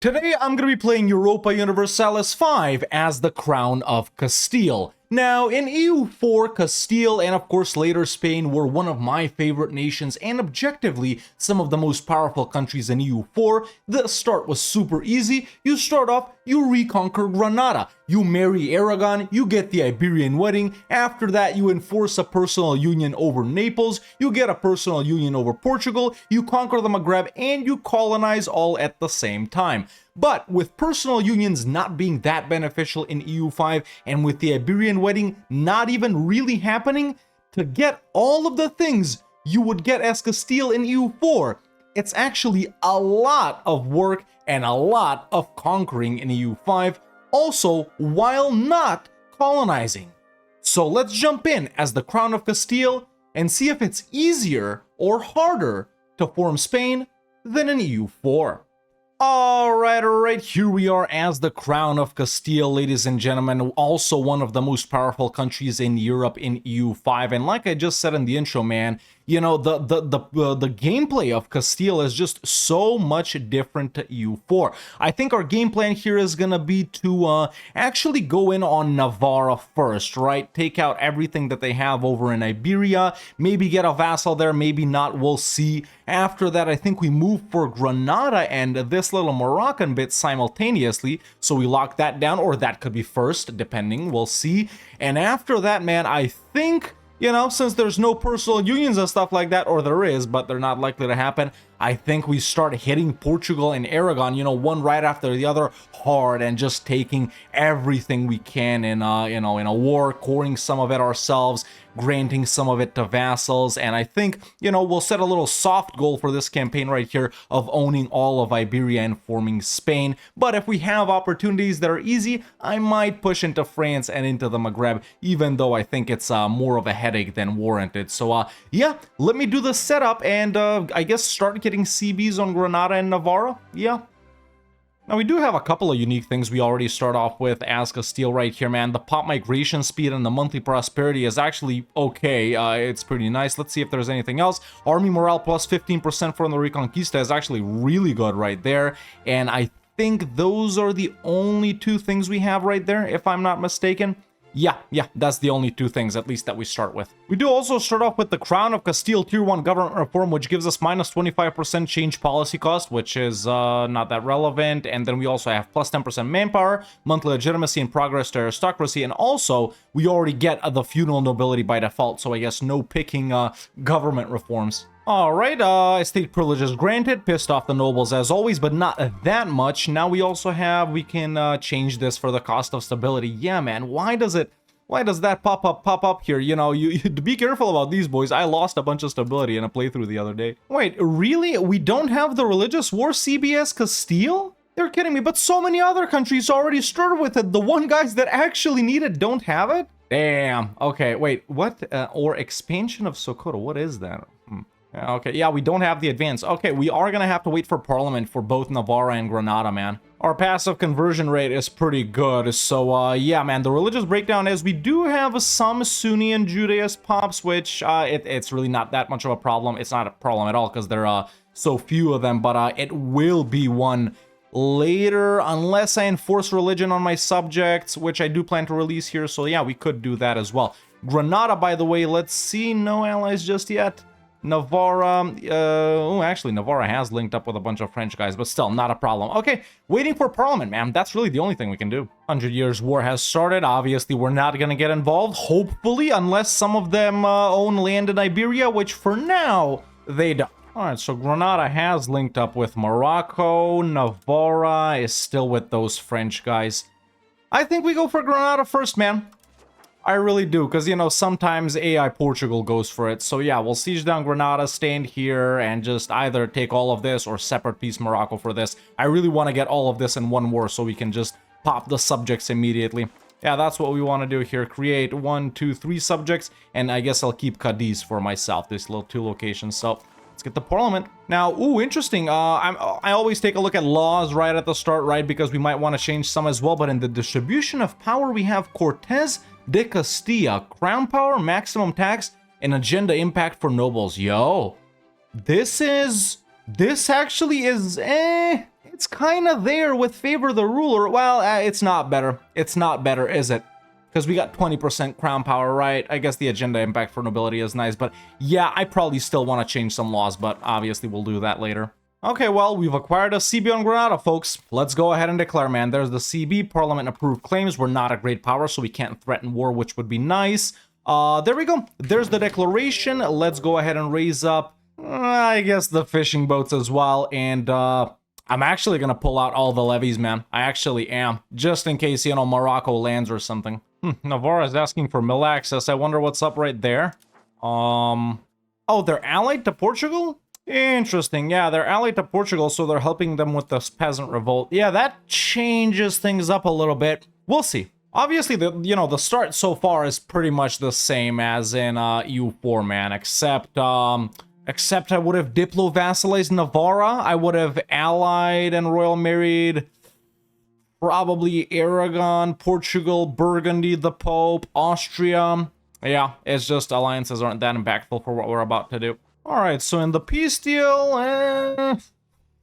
Today I'm going to be playing Europa Universalis 5 as the Crown of Castile. Now, in EU4, Castile and of course later Spain were one of my favorite nations and objectively some of the most powerful countries in EU4. The start was super easy. You start off, you reconquer Granada. You marry Aragon, you get the Iberian wedding. After that, you enforce a personal union over Naples, you get a personal union over Portugal, you conquer the Maghreb, and you colonize all at the same time. But with personal unions not being that beneficial in EU5 and with the Iberian wedding not even really happening, to get all of the things you would get as Castile in EU4, it's actually a lot of work and a lot of conquering in EU5, also while not colonizing. So let's jump in as the Crown of Castile and see if it's easier or harder to form Spain than in EU4. Alright, here we are as the Crown of Castile, ladies and gentlemen, also one of the most powerful countries in Europe in EU5, and like I just said in the intro, man, you know, the gameplay of Castile is just so much different to EU4. I think our game plan here is gonna be to actually go in on Navarra first, right? Take out everything that they have over in Iberia, maybe get a vassal there, maybe not, we'll see. After that, I think we move for Granada and this little Moroccan bit simultaneously, so we lock that down, or that could be first, depending, we'll see. And after that, man, I think, you know, since there's no personal unions and stuff like that, or there is, but they're not likely to happen, I think we start hitting Portugal and Aragon, you know, one right after the other, hard, and just taking everything we can in in a war, coring some of it ourselves, granting some of it to vassals, and I think, you know, we'll set a little soft goal for this campaign right here of owning all of Iberia and forming Spain. But if we have opportunities that are easy, I might push into France and into the Maghreb, even though I think it's more of a headache than warranted. So yeah, let me do the setup and I guess start getting CBs on Granada and Navarra. Yeah. Now, we do have a couple of unique things we already start off with as Castile right here, man. The pop migration speed and the monthly prosperity is actually okay. It's pretty nice. Let's see if there's anything else. Army morale plus 15% from the Reconquista is actually really good right there. And I think those are the only two things we have right there, if I'm not mistaken. Yeah, that's the only two things, at least, that we start with. We do also start off with the Crown of Castile Tier 1 government reform, which gives us minus 25% change policy cost, which is not that relevant. And then we also have plus 10% manpower, monthly legitimacy and progress to aristocracy. And also, we already get the feudal nobility by default, so I guess no picking government reforms. Alright, estate privileges granted, pissed off the nobles as always, but not that much. Now we also have, we can change this for the cost of stability. Yeah, man, why does that pop up here? You know, you be careful about these boys. I lost a bunch of stability in a playthrough the other day. Wait, really? We don't have the religious war CBS Castile? You're kidding me, but so many other countries already started with it. The one guys that actually need it don't have it? Damn. Okay, wait, what? Or expansion of Sokoto, what is that? Okay, yeah, we don't have the advance. Okay, we are gonna have to wait for Parliament for both Navarra and Granada, man. Our passive conversion rate is pretty good, so yeah, man, the religious breakdown is we do have some Sunni and Judaist pops, which it's really not that much of a problem. It's not a problem at all because there are so few of them, but it will be one later unless I enforce religion on my subjects, which I do plan to release here, so yeah, we could do that as well. Granada, by the way, let's see, no allies just yet. Navarra, oh, actually, Navarra has linked up with a bunch of French guys, but still, not a problem. Okay, waiting for Parliament, man. That's really the only thing we can do. 100 Years War has started. Obviously, we're not going to get involved, hopefully, unless some of them own land in Iberia, which for now, they don't. Alright, so Granada has linked up with Morocco. Navarra is still with those French guys. I think we go for Granada first, man. I really do, because, you know, sometimes AI Portugal goes for it. So, yeah, we'll siege down Granada, stand here, and just either take all of this or separate piece Morocco for this. I really want to get all of this in one war so we can just pop the subjects immediately. Yeah, that's what we want to do here. Create 1, 2, 3 subjects, and I guess I'll keep Cadiz for myself, these little 2 locations. So, let's get the Parliament. Now, ooh, interesting. I always take a look at laws right at the start, right? Because we might want to change some as well. But in the distribution of power, we have Cortes de Castilla, crown power, maximum tax, and agenda impact for nobles. Yo, this actually is, it's kind of there with favor the ruler. Well, it's not better. It's not better, is it? Because we got 20% crown power, right? I guess the agenda impact for nobility is nice, but yeah, I probably still want to change some laws, but obviously we'll do that later. Okay, well, we've acquired a CB on Granada, folks. Let's go ahead and declare, man. There's the CB, Parliament approved claims. We're not a great power, so we can't threaten war, which would be nice. There we go. There's the declaration. Let's go ahead and raise up, I guess, the fishing boats as well, and I'm actually gonna pull out all the levies, man. I actually am, just in case, you know, Morocco lands or something. Navarra is asking for mill access. I wonder what's up right there. Oh, they're allied to Portugal? Interesting. Yeah, they're allied to Portugal, so they're helping them with this peasant revolt. Yeah, that changes things up a little bit. We'll see. Obviously, the start so far is pretty much the same as in EU4, man, except I would have diplo-vassalized Navarra. I would have allied and royal married probably Aragon, Portugal, Burgundy, the Pope, Austria. Yeah, it's just alliances aren't that impactful for what we're about to do. All right, so in the peace deal,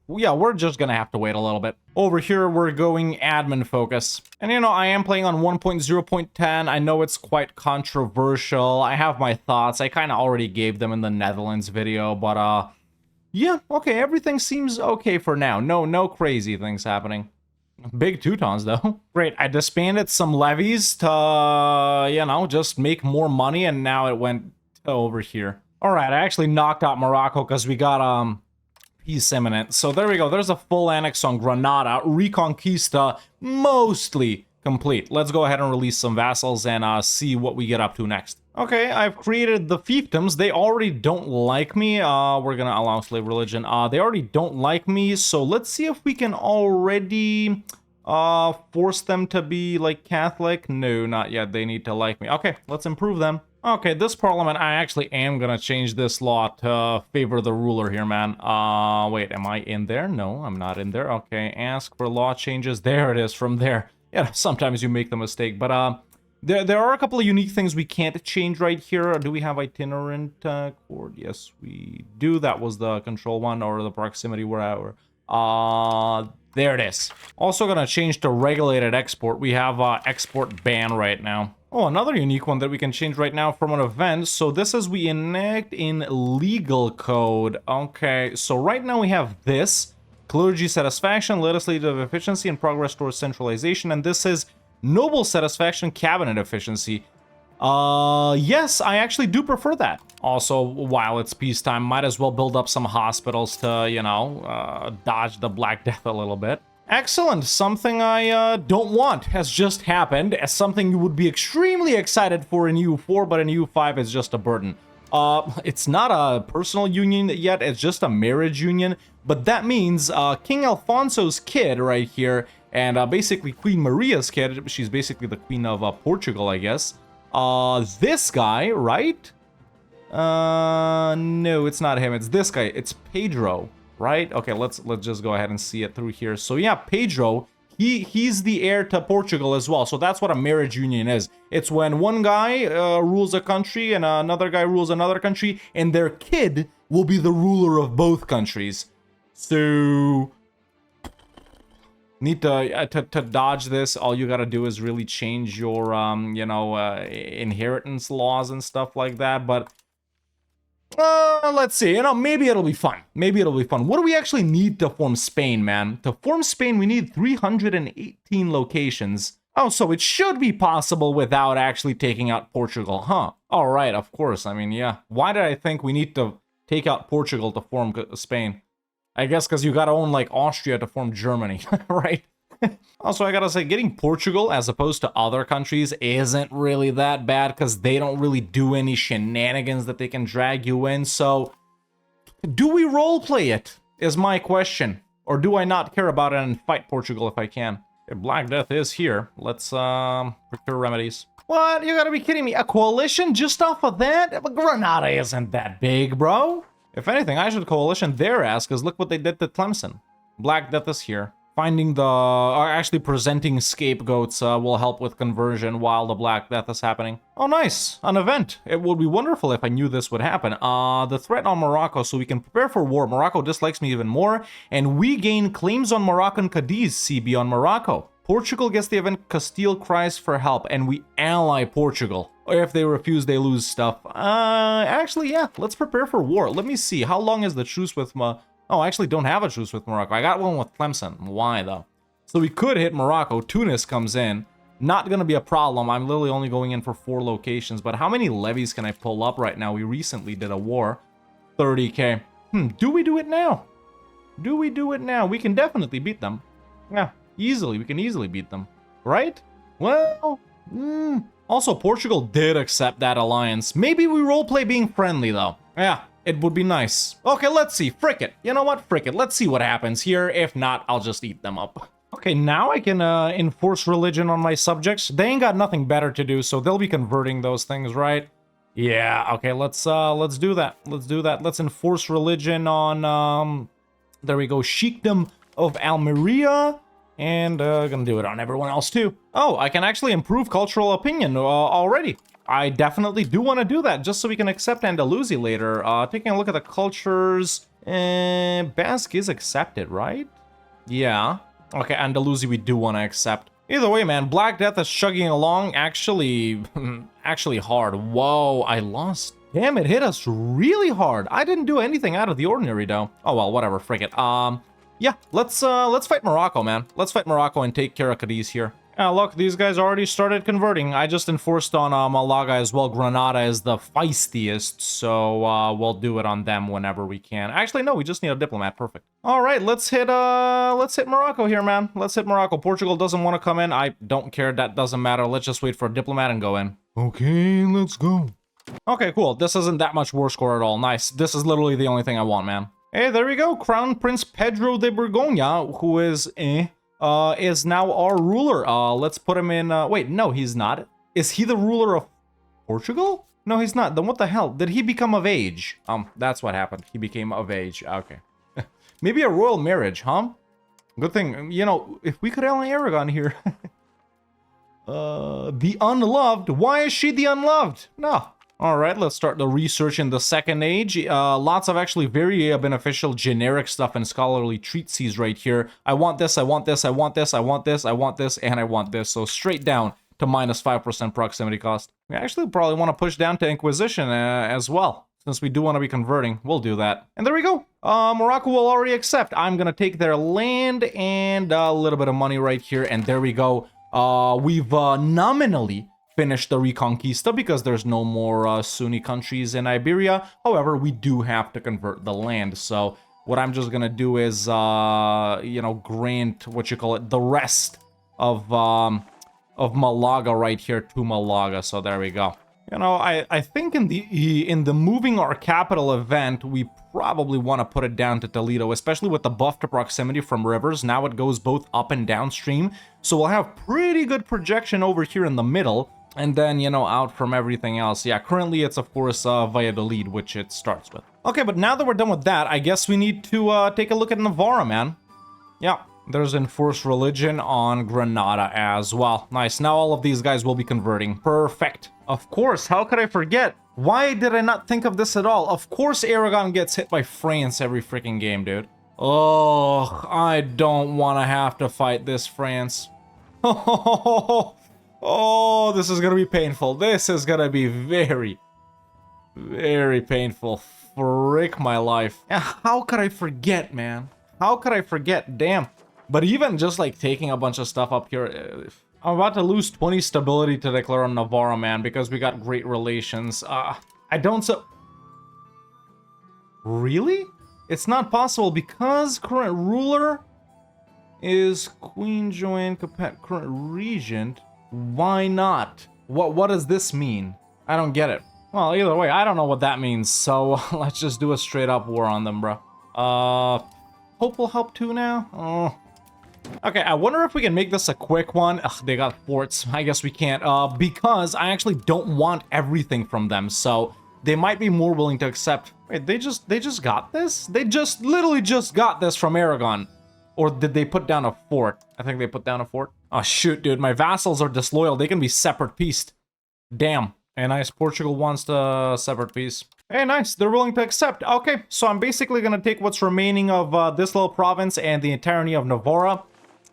yeah, we're just gonna have to wait a little bit. Over here, we're going admin focus. And you know, I am playing on 1.0.10. I know it's quite controversial. I have my thoughts. I kind of already gave them in the Netherlands video, but yeah, okay, everything seems okay for now. No crazy things happening. Big Teutons, though. Great, I disbanded some levies to, you know, just make more money, and now it went over here. All right, I actually knocked out Morocco because we got, peace imminent. So there we go. There's a full annex on Granada. Reconquista mostly complete. Let's go ahead and release some vassals and see what we get up to next. Okay, I've created the fiefdoms. They already don't like me. We're gonna allow slave religion. They already don't like me, so let's see if we can already force them to be like Catholic. No, not yet. They need to like me. Okay, let's improve them. Okay, this parliament, I actually am gonna change this law to favor the ruler here, man. Wait, am I in there? No, I'm not in there. Okay, ask for law changes. There it is, from there. Yeah, sometimes you make the mistake, but there are a couple of unique things we can't change right here. Do we have itinerant chord? Yes, we do. That was the control one, or the proximity, wherever. There it is. Also gonna change to regulated export. We have export ban right now. Oh, another unique one that we can change right now from an event. So this is we enact in legal code. Okay, so right now we have this. Clergy satisfaction, legislative efficiency, and progress towards centralization. And this is noble satisfaction, cabinet efficiency. Yes, I actually do prefer that. Also, while it's peacetime, might as well build up some hospitals to, you know, dodge the Black Death a little bit. Excellent. Something I don't want has just happened, as something you would be extremely excited for in EU4, but in EU5 it's just a burden. It's not a personal union yet, it's just a marriage union, but that means King Alfonso's kid right here, and basically Queen Maria's kid, she's basically the Queen of Portugal, I guess. This guy, right? No, it's not him, it's this guy, it's Pedro. Right? Okay, let's just go ahead and see it through here. So yeah, Pedro, he's the heir to Portugal as well. So that's what a marriage union is. It's when one guy rules a country and another guy rules another country, and their kid will be the ruler of both countries. So need to dodge this. All you gotta do is really change your you know, inheritance laws and stuff like that. But let's see, you know, maybe it'll be fun. Maybe it'll be fun. What do we actually need to form Spain, man? To form Spain, we need 318 locations. Oh, so it should be possible without actually taking out Portugal, huh? All right, of course. I mean, yeah. Why did I think we need to take out Portugal to form Spain? I guess because you gotta own, like, Austria to form Germany, right? Also, I gotta say, getting Portugal as opposed to other countries isn't really that bad because they don't really do any shenanigans that they can drag you in. So, do we roleplay it, is my question. Or do I not care about it and fight Portugal if I can? Okay, Black Death is here. Let's procure remedies. What? You gotta be kidding me. A coalition just off of that? Granada isn't that big, bro. If anything, I should coalition their ass because look what they did to Tlemcen. Black Death is here. Finding the, or actually presenting scapegoats will help with conversion while the Black Death is happening. Oh, nice. An event. It would be wonderful if I knew this would happen. The threat on Morocco, so we can prepare for war. Morocco dislikes me even more, and we gain claims on Moroccan Cadiz, CB on Morocco. Portugal gets the event, Castile cries for help, and we ally Portugal. Or if they refuse, they lose stuff. Actually, yeah, let's prepare for war. Let me see, how long is the truce with Oh, I actually don't have a truce with Morocco. I got one with Tlemcen. Why, though? So we could hit Morocco. Tunis comes in. Not going to be a problem. I'm literally only going in for 4 locations. But how many levies can I pull up right now? We recently did a war. 30k. Do we do it now? Do we do it now? We can definitely beat them. Yeah, easily. We can easily beat them. Right? Well, Also, Portugal did accept that alliance. Maybe we roleplay being friendly, though. Yeah. It would be nice. Okay, let's see. Frick it. You know what? Frick it. Let's see what happens here. If not, I'll just eat them up. Okay, now I can enforce religion on my subjects. They ain't got nothing better to do, so they'll be converting those things, right? Yeah, okay, let's do that. Let's do that. Let's enforce religion on, there we go, Sheikdom of Almeria. And gonna do it on everyone else, too. Oh, I can actually improve cultural opinion already. I definitely do want to do that, just so we can accept Andalusia later. Taking a look at the cultures, Basque is accepted, right? Yeah. Okay, Andalusia we do want to accept. Either way, man, Black Death is chugging along, actually hard. Whoa, I lost. Damn, it hit us really hard. I didn't do anything out of the ordinary, though. Oh, well, whatever, frick it. Yeah, let's fight Morocco, man. Let's fight Morocco and take care of Cadiz here. Look, these guys already started converting. I just enforced on Malaga as well. Granada is the feistiest, so we'll do it on them whenever we can. Actually, no, we just need a diplomat. Perfect. All right, let's hit Morocco here, man. Let's hit Morocco. Portugal doesn't want to come in. I don't care. That doesn't matter. Let's just wait for a diplomat and go in. Okay, let's go. Okay, cool. This isn't that much war score at all. Nice. This is literally the only thing I want, man. Hey, there we go. Crown Prince Pedro de Borgoña, who is now our ruler. Let's put him in, wait, no, he's not. Is he the ruler of Portugal? No, he's not. Then what the hell? Did he become of age? That's what happened. He became of age. Okay. Maybe a royal marriage, huh? Good thing, you know, if we could ally Aragon here. The unloved? Why is she the unloved? No. Alright, let's start the research in the Second Age. Lots of actually very beneficial generic stuff and scholarly treatises right here. I want this, I want this, I want this, I want this, I want this, and I want this. So straight down to minus 5% proximity cost. We actually probably want to push down to Inquisition as well. Since we do want to be converting, we'll do that. And there we go. Morocco will already accept. I'm going to take their land and a little bit of money right here. And there we go. We've nominally finished the Reconquista because there's no more Sunni countries in Iberia. However, we do have to convert the land. So what I'm just gonna do is, you know, grant, what you call it, the rest of Malaga right here to Malaga. So there we go. You know, I think in the moving our capital event, we probably want to put it down to Toledo, especially with the buff to proximity from rivers. Now it goes both up and downstream. So we'll have pretty good projection over here in the middle. And then, you know, out from everything else. Yeah, currently it's, of course, Valladolid, which it starts with. Okay, but now that we're done with that, I guess we need to take a look at Navarra, man. Yeah, there's enforced religion on Granada as well. Nice, now all of these guys will be converting. Perfect. Of course, how could I forget? Why did I not think of this at all? Of course Aragon gets hit by France every freaking game, dude. Oh, I don't want to have to fight this France. Oh, this is gonna be painful. This is gonna be very, very painful. Frick my life. How could I forget, man? How could I forget? Damn. But even just like taking a bunch of stuff up here, I'm about to lose 20 stability to declare on Navarra, man, because we got great relations. I don't so... Really? It's not possible because current ruler is Queen Joanne Capet, current regent. Why not? What does this mean? I don't get it. Well, either way, I don't know what that means, so let's just do a straight up war on them, bro. Hope will help too now? Oh. Okay, I wonder if we can make this a quick one. Ugh, they got forts. I guess we can't, because I actually don't want everything from them, so they might be more willing to accept. Wait, they just got this? They literally just got this from Aragon. Or did they put down a fort? I think they put down a fort. Oh, shoot, dude. My vassals are disloyal. They can be separate peaced. Damn. Hey, nice. Portugal wants the separate peace. Hey, nice. They're willing to accept. Okay, so I'm basically going to take what's remaining of this little province and the entirety of Navarra.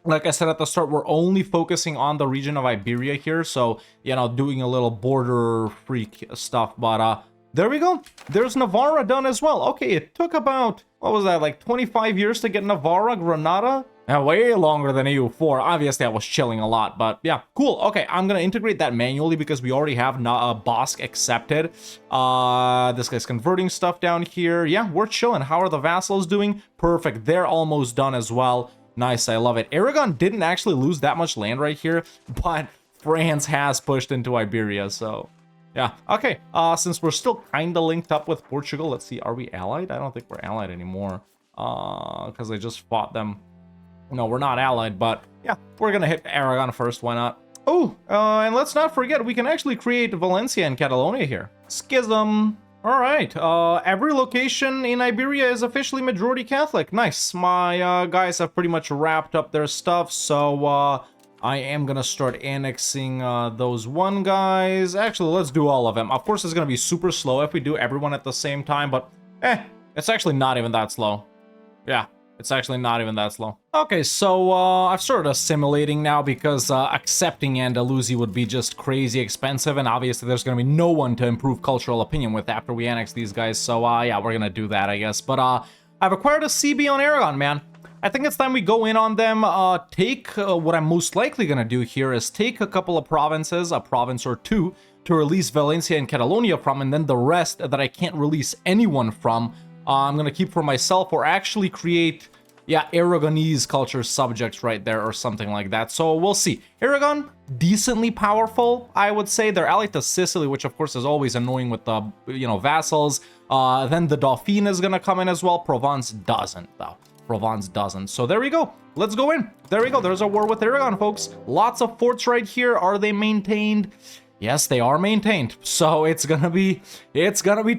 Like I said at the start, we're only focusing on the region of Iberia here. So, you know, doing a little border freak stuff. But there we go. There's Navarra done as well. Okay, it took about, what was that, like 25 years to get Navarra, Granada? Yeah, way longer than EU4. Obviously, I was chilling a lot, but yeah, cool. Okay, I'm going to integrate that manually because we already have Bosque accepted. This guy's converting stuff down here. Yeah, we're chilling. How are the vassals doing? Perfect. They're almost done as well. Nice, I love it. Aragon didn't actually lose that much land right here, but France has pushed into Iberia, so yeah. Okay, since we're still kind of linked up with Portugal, let's see, are we allied? I don't think we're allied anymore, because I just fought them. No, we're not allied, but yeah, we're gonna hit Aragon first, why not? Oh, and let's not forget, we can actually create Valencia and Catalonia here. Schism. All right, every location in Iberia is officially majority Catholic. Nice. My guys have pretty much wrapped up their stuff, so I am gonna start annexing those one guys. Actually, let's do all of them. Of course, it's gonna be super slow if we do everyone at the same time, but it's actually not even that slow. Yeah. It's actually not even that slow. Okay, so I've started assimilating now because accepting Andalusia would be just crazy expensive, and obviously there's going to be no one to improve cultural opinion with after we annex these guys, so yeah, we're going to do that, I guess. But I've acquired a CB on Aragon, man. I think it's time we go in on them. What I'm most likely going to do here is take a couple of provinces, a province or two, to release Valencia and Catalonia from, and then the rest that I can't release anyone from, I'm going to keep for myself, or actually create, yeah, Aragonese culture subjects right there or something like that. So we'll see. Aragon, decently powerful, I would say. They're allied to Sicily, which of course is always annoying with the, you know, vassals. Then the Dauphine is going to come in as well. Provence doesn't, though. Provence doesn't. So there we go. Let's go in. There we go. There's a war with Aragon, folks. Lots of forts right here. Are they maintained? Yes, they are maintained. So it's gonna be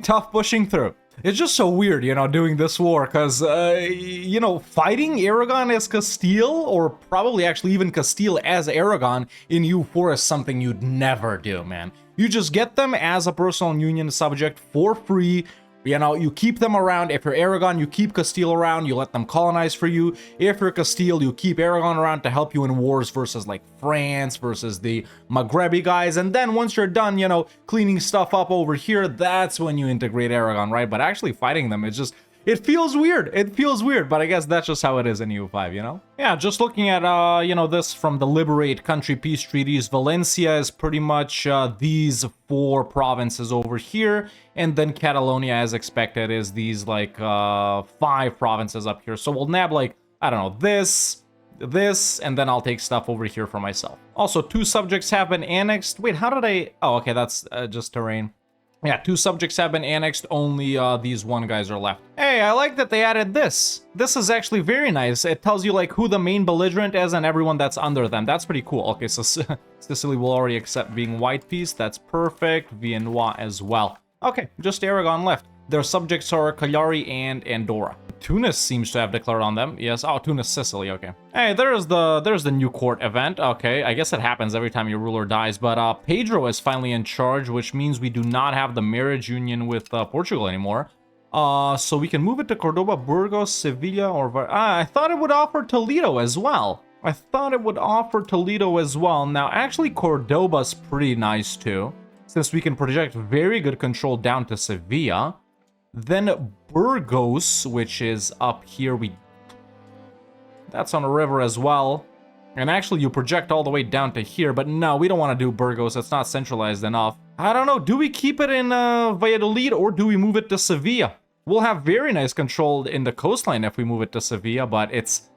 tough pushing through. It's just so weird, you know, doing this war, because, you know, fighting Aragon as Castile, or probably actually even Castile as Aragon in EU4 is something you'd never do, man. You just get them as a personal union subject for free. You know, you keep them around. If you're Aragon, you keep Castile around. You let them colonize for you. If you're Castile, you keep Aragon around to help you in wars versus, like, France, versus the Maghrebi guys. And then once you're done, you know, cleaning stuff up over here, that's when you integrate Aragon, right? But actually fighting them, it's just, it feels weird. It feels weird, but I guess that's just how it is in EU5, you know? Yeah, just looking at, you know, this from the Liberate Country Peace Treaties, Valencia is pretty much these 4 provinces over here, and then Catalonia, as expected, is these, like, 5 provinces up here. So we'll nab, like, I don't know, this, and then I'll take stuff over here for myself. Also, 2 subjects have been annexed. Wait, how did I... Oh, okay, that's just terrain. Yeah, 2 subjects have been annexed, only these 1 guys are left. Hey, I like that they added this. This is actually very nice. It tells you, like, who the main belligerent is and everyone that's under them. That's pretty cool. Okay, so Sicily will already accept being white peace. That's perfect. Viennois as well. Okay, just Aragon left. Their subjects are Cagliari and Andorra. Tunis seems to have declared on them. Yes, oh, Tunis, Sicily, okay. Hey, there's the new court event. Okay, I guess it happens every time your ruler dies, but Pedro is finally in charge, which means we do not have the marriage union with Portugal anymore. So we can move it to Cordoba, Burgos, Sevilla, or... I thought it would offer Toledo as well. Now, actually, Cordoba's pretty nice, too, since we can project very good control down to Sevilla. Then Burgos, which is up here, that's on a river as well. And actually, you project all the way down to here, but no, we don't want to do Burgos. It's not centralized enough. I don't know. Do we keep it in Valladolid, or do we move it to Sevilla? We'll have very nice control in the coastline if we move it to Sevilla, but it's...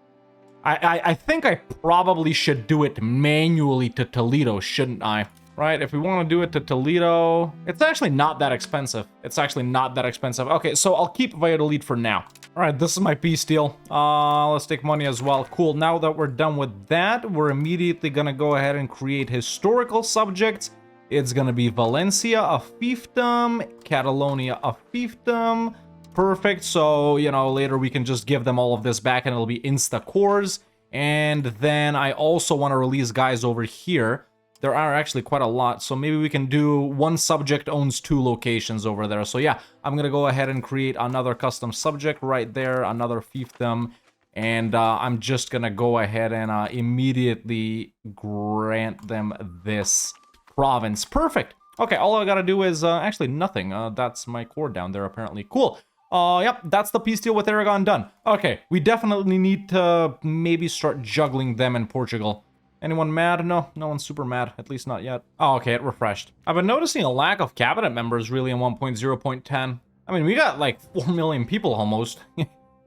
I think I probably should do it manually to Toledo, shouldn't I? Right, if we want to do it to Toledo, it's actually not that expensive. Okay, so I'll keep Valladolid for now. All right, this is my peace deal. Let's take money as well. Cool, now that we're done with that, we're immediately gonna go ahead and create historical subjects. It's gonna be Valencia, a fiefdom, Catalonia, a fiefdom, perfect. So, you know, later we can just give them all of this back and it'll be insta cores. And then I also want to release guys over here. There are actually quite a lot, so maybe we can do one subject owns 2 locations over there. So yeah, I'm gonna go ahead and create another custom subject right there, another fiefdom, and I'm just gonna go ahead and immediately grant them this province. Perfect. Okay, all I gotta do is actually nothing. That's my core down there apparently. Cool. Yep, that's the peace deal with Aragon done. Okay, we definitely need to maybe start juggling them in Portugal. Anyone mad? No, no one's super mad, at least not yet. Oh, okay, it refreshed. I've been noticing a lack of cabinet members really in 1.0.10. I mean, we got like 4 million people almost.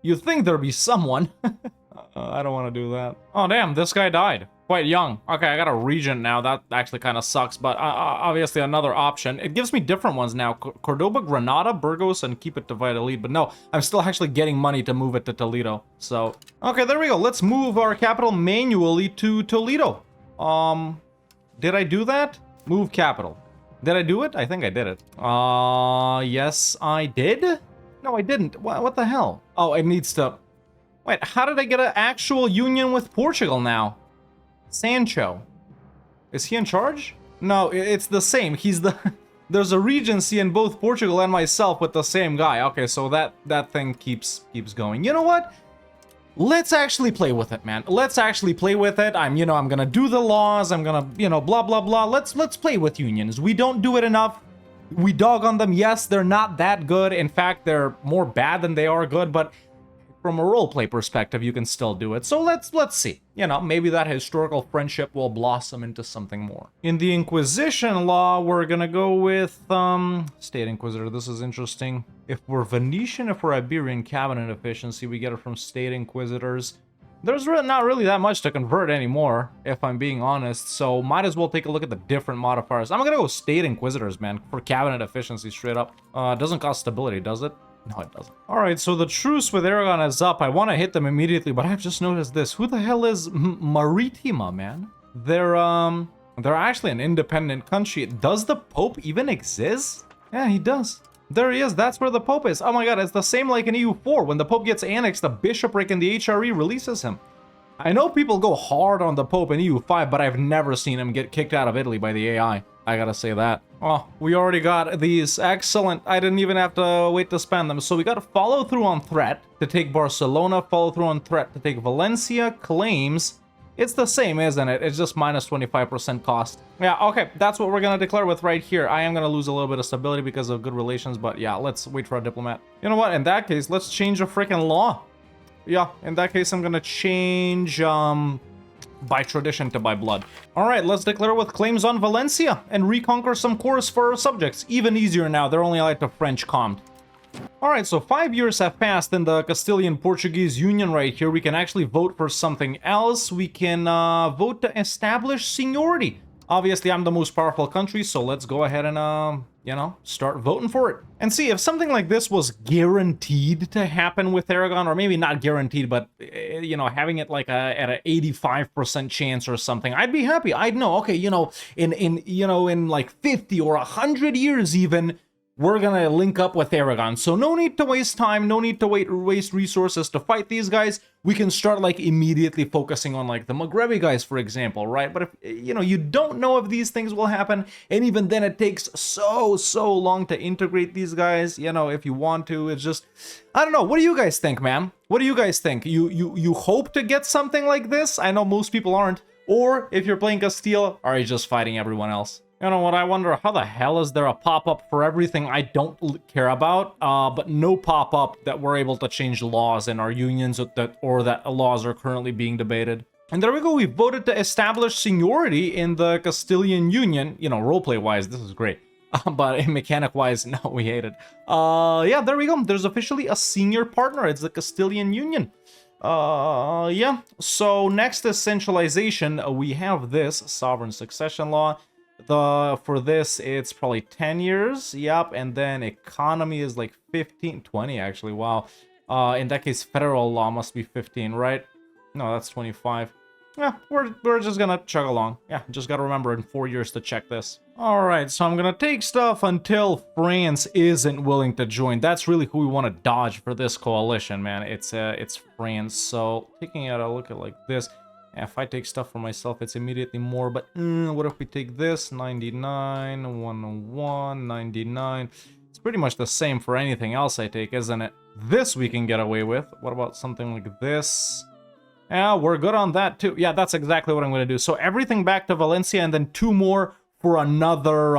You'd think there'd be someone. I don't want to do that. Oh, damn, this guy died. Quite young. Okay, I got a regent now. That actually kind of sucks, but obviously another option. It gives me different ones now. Cordoba, Granada, Burgos, and keep it to Valladolid. But no, I'm still actually getting money to move it to Toledo. So, okay, there we go. Let's move our capital manually to Toledo. Did I do that? Move capital. Did I do it? I think I did it. Yes, I did? No, I didn't. What the hell? Oh, it needs to... Wait, how did I get an actual union with Portugal now? Sancho. Is he in charge? No, it's the same. He's the... There's a regency in both Portugal and myself with the same guy. Okay, so that thing keeps going. You know what? Let's actually play with it, man. Let's actually play with it. I'm gonna do the laws. I'm gonna, blah, blah, blah. Let's play with unions. We don't do it enough. We dog on them. Yes, they're not that good. In fact, they're more bad than they are good, but from a roleplay perspective, you can still do it. So let's see. Maybe that historical friendship will blossom into something more. In the Inquisition law, we're gonna go with State Inquisitor. This is interesting. If we're Venetian, if we're Iberian cabinet efficiency, we get it from State Inquisitors. There's not really that much to convert anymore, if I'm being honest. So might as well take a look at the different modifiers. I'm gonna go State Inquisitors, man, for cabinet efficiency straight up. Doesn't cost stability, does it? No, it doesn't. Alright, so the truce with Aragon is up. I want to hit them immediately, but I've just noticed this. Who the hell is Maritima, man? They're actually an independent country. Does the Pope even exist? Yeah, he does. There he is. That's where the Pope is. Oh my god, it's the same like in EU4. When the Pope gets annexed, the bishopric in the HRE releases him. I know people go hard on the Pope in EU5, but I've never seen him get kicked out of Italy by the AI. I gotta say that. Oh, we already got these. Excellent. I didn't even have to wait to spend them. So we got to follow through on threat to take Barcelona, follow through on threat to take Valencia, claims. It's the same, isn't it? It's just minus 25% cost. Yeah, okay. That's what we're gonna declare with right here. I am gonna lose a little bit of stability because of good relations, but yeah, let's wait for a diplomat. You know what? In that case, let's change the freaking law. Yeah, in that case, I'm gonna change, by tradition to by blood. Alright, let's declare with claims on Valencia and reconquer some cores for our subjects. Even easier now, they're only like the French comte. Alright, so 5 years have passed in the Castilian-Portuguese Union right here. We can actually vote for something else. We can vote to establish seniority. Obviously, I'm the most powerful country, so let's go ahead and, start voting for it. And see, if something like this was guaranteed to happen with Aragon, or maybe not guaranteed, but, having it like at an 85% chance or something, I'd be happy. I'd know, okay, in like 50 or 100 years even, we're gonna link up with Aragon. So no need to waste time, no need to waste resources to fight these guys. We can start like immediately focusing on like the Maghrebi guys, for example, right? But if, you don't know if these things will happen, and even then it takes so long to integrate these guys, if you want to, it's just, I don't know. What do you guys think, man? What do you guys think? You hope to get something like this? I know most people aren't. Or if you're playing Castile, are you just fighting everyone else? You know what, I wonder, how the hell is there a pop-up for everything I don't care about, but no pop-up that we're able to change laws in our unions or that laws are currently being debated? And there we go, we voted to establish seniority in the Castilian Union. Roleplay-wise, this is great. But mechanic-wise, no, we hate it. Yeah, there we go. There's officially a senior partner. It's the Castilian Union. Yeah. So next is centralization. We have this sovereign succession law. For this, it's probably 10 years. Yep. And then economy is like 15, 20 actually. Wow. In that case, federal law must be 15, right? No, that's 25. Yeah, we're just gonna chug along. Yeah, just gotta remember in 4 years to check this. Alright, so I'm gonna take stuff until France isn't willing to join. That's really who we want to dodge for this coalition, man. It's France. So taking it, I'll look at like this. Yeah, if I take stuff for myself, it's immediately more, but what if we take this? 99, 101, 99. It's pretty much the same for anything else I take, isn't it? This we can get away with. What about something like this? Yeah, we're good on that too. Yeah, that's exactly what I'm going to do. So everything back to Valencia and then 2 more for another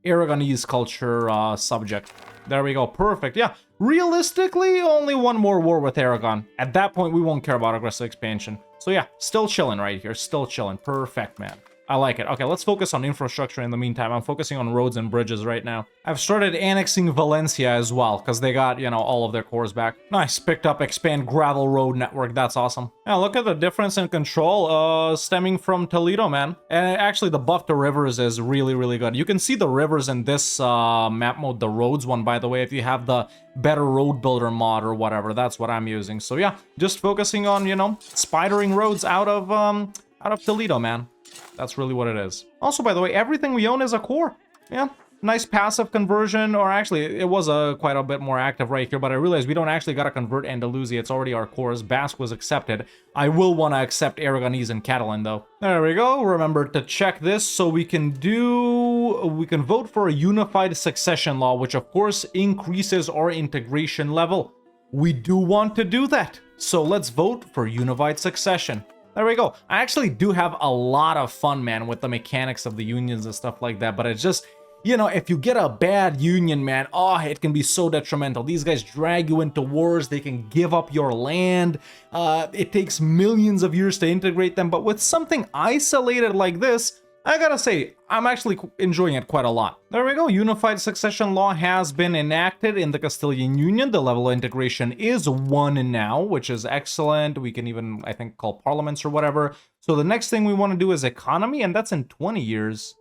Aragonese culture subject. There we go. Perfect. Yeah, realistically, only 1 more war with Aragon. At that point, we won't care about aggressive expansion. So yeah, still chilling right here. Still chilling. Perfect, man. I like it. Okay, let's focus on infrastructure in the meantime. I'm focusing on roads and bridges right now. I've started annexing Valencia as well, because they got, you know, all of their cores back. Nice. Picked up expand gravel road network. That's awesome. Yeah, look at the difference in control stemming from Toledo, man. And actually, the buff to rivers is really, really good. You can see the rivers in this map mode, the roads one, by the way, if you have the better road builder mod or whatever. That's what I'm using. So yeah, just focusing on, you know, spidering roads out of Toledo, man. That's really what it is. Also, by the way, everything we own is a core. Yeah, nice passive conversion, or actually, it was quite a bit more active right here, but I realized we don't actually gotta convert Andalusia. It's already our cores. Basque was accepted. I will want to accept Aragonese and Catalan, though. There we go. Remember to check this so we can vote for a unified succession law, which of course increases our integration level. We do want to do that. So let's vote for unified succession. There we go. I actually do have a lot of fun, man, with the mechanics of the unions and stuff like that, but it's just, you know, if you get a bad union, man, oh, it can be so detrimental. These guys drag you into wars. They can give up your land. It takes millions of years to integrate them, but with something isolated like this, I gotta say, I'm actually enjoying it quite a lot. There we go. Unified succession law has been enacted in the Castilian Union. The level of integration is 1 now, which is excellent. We can even, I think, call parliaments or whatever. So the next thing we want to do is economy, and that's in 20 years,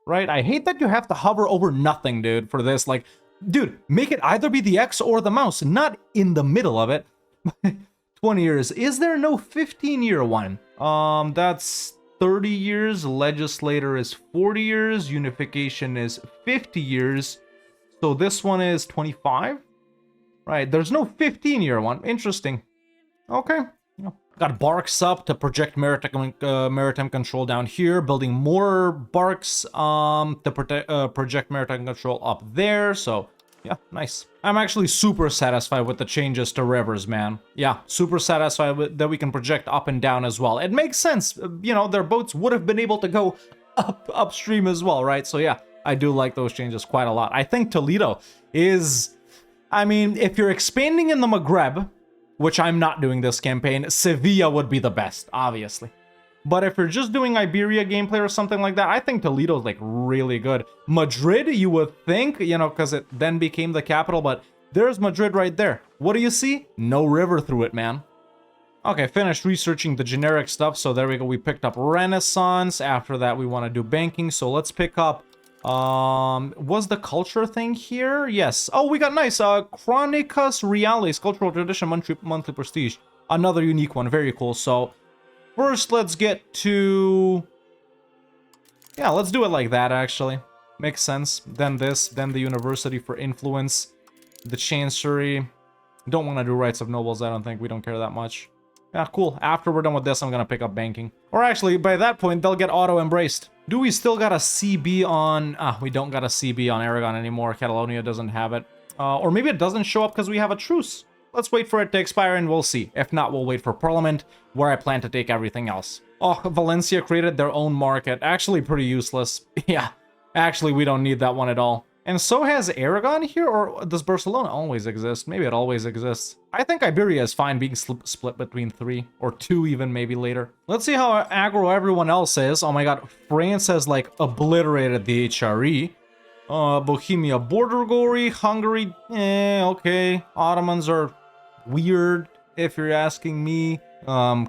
right? I hate that you have to hover over nothing, dude, for this. Like, dude, make it either be the X or the mouse, not in the middle of it. 20 years. Is there no 15-year one? That's 30 years, legislator is 40 years, unification is 50 years, so this one is 25? Right, there's no 15-year one. Interesting. Okay. Got barks up to project maritime control down here, building more barks to project maritime control up there, so yeah, nice. I'm actually super satisfied with the changes to rivers, man. Yeah, super satisfied with that we can project up and down as well. It makes sense. You know, their boats would have been able to go upstream as well, right? So yeah, I do like those changes quite a lot. I think Toledo is, I mean, if you're expanding in the Maghreb, which I'm not doing this campaign, Sevilla would be the best, obviously. But if you're just doing Iberia gameplay or something like that, I think Toledo's like really good. Madrid, you would think, you know, because it then became the capital, but there's Madrid right there. What do you see? No river through it, man. Okay, finished researching the generic stuff, so there we go. We picked up Renaissance. After that, we want to do banking, so let's pick up, was the culture thing here? Yes. Oh, we got nice, Chronicus Reales, cultural tradition, monthly prestige. Another unique one, very cool. So first, let's get to... Yeah, let's do it like that, actually. Makes sense. Then this, then the university for influence. The chancery. Don't want to do rights of nobles, I don't think. We don't care that much. Yeah, cool. After we're done with this, I'm going to pick up banking. Or actually, by that point, they'll get auto-embraced. Do we still got a CB on... we don't got a CB on Aragon anymore. Catalonia doesn't have it. Or maybe it doesn't show up because we have a truce. Let's wait for it to expire and we'll see. If not, we'll wait for Parliament, where I plan to take everything else. Oh, Valencia created their own market. Actually pretty useless. Yeah, actually we don't need that one at all. And so has Aragon here, or does Barcelona always exist? Maybe it always exists. I think Iberia is fine being split between 3, or 2 even maybe later. Let's see how aggro everyone else is. Oh my god, France has like obliterated the HRE. Bohemia border gory, Hungary, okay. Ottomans are weird, if you're asking me.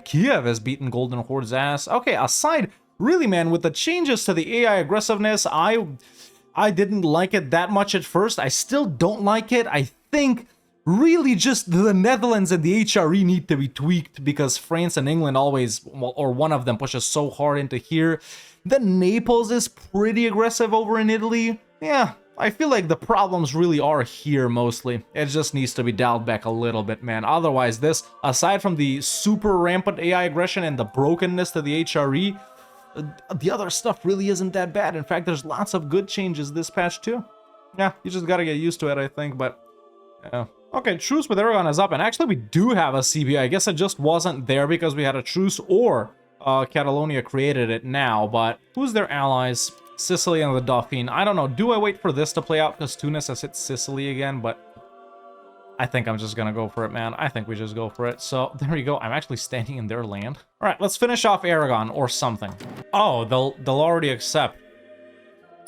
Kiev has beaten Golden Horde's ass. Okay, aside, really, man, with the changes to the AI aggressiveness, I didn't like it that much at first. I still don't like it. I think Really, just the Netherlands and the HRE need to be tweaked because France and England always, well, or one of them pushes so hard into here. Then Naples is pretty aggressive over in Italy. Yeah, I feel like the problems really are here mostly. It just needs to be dialed back a little bit, man. Otherwise, this, aside from the super rampant AI aggression and the brokenness to the HRE, the other stuff really isn't that bad. In fact, there's lots of good changes this patch too. Yeah, you just gotta get used to it, I think, but yeah. Okay, truce with Aragon is up, and actually we do have a CBI. I guess it just wasn't there because we had a truce, or Catalonia created it now, but who's their allies? Sicily and the Dauphine. I don't know. Do I wait for this to play out because Tunis has hit Sicily again? But I think I'm just gonna go for it, man. I think we just go for it. So there you go. I'm actually standing in their land. All right, let's finish off Aragon or something. Oh, they'll already accept.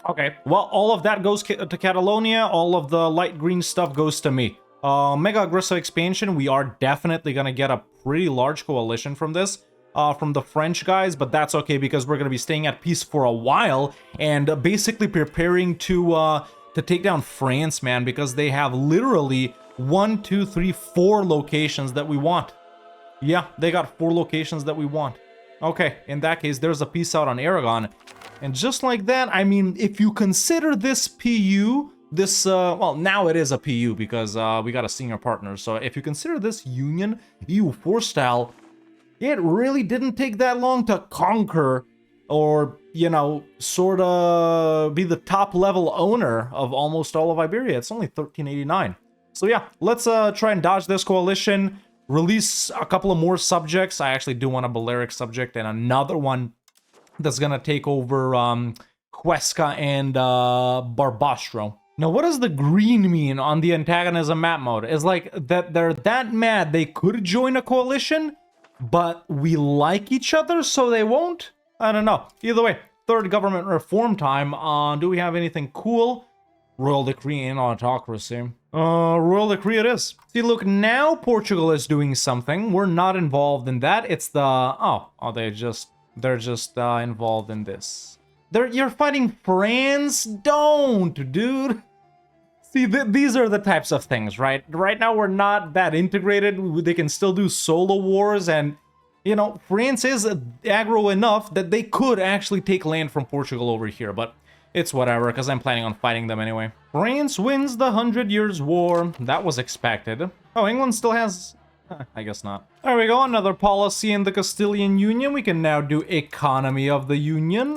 Okay, well, all of that goes to Catalonia. All of the light green stuff goes to me. Mega aggressive expansion. We are definitely gonna get a pretty large coalition from this. From the French guys, but that's okay because we're gonna be staying at peace for a while and basically preparing to take down France, man, because they have literally 1, 2, 3, 4 locations that we want. Yeah, they got 4 locations that we want. Okay, in that case, there's a peace out on Aragon, and just like that, I mean, if you consider this PU, this well, now it is a PU because we got a senior partner. So if you consider this union EU4 style, it really didn't take that long to conquer or, you know, sort of be the top level owner of almost all of Iberia. It's only 1389. So yeah, let's try and dodge this coalition, release a couple of more subjects. I actually do want a Balearic subject and another one that's gonna take over Huesca and Barbastro. Now, what does the green mean on the antagonism map mode? Is like that they're that mad they could join a coalition, but we like each other, so they won't? I don't know. Either way, third government reform time. Do we have anything cool? Royal decree and autocracy. Royal decree it is. See, look, now Portugal is doing something. We're not involved in that. It's the... Oh, they're just involved in this. You're fighting France? Don't, dude. See, these are the types of things, right? Right now, we're not that integrated. They can still do solo wars, and, you know, France is aggro enough that they could actually take land from Portugal over here, but it's whatever, because I'm planning on fighting them anyway. France wins the 100 Years' War. That was expected. Oh, England still has... I guess not. There we go, another policy in the Castilian Union. We can now do economy of the Union,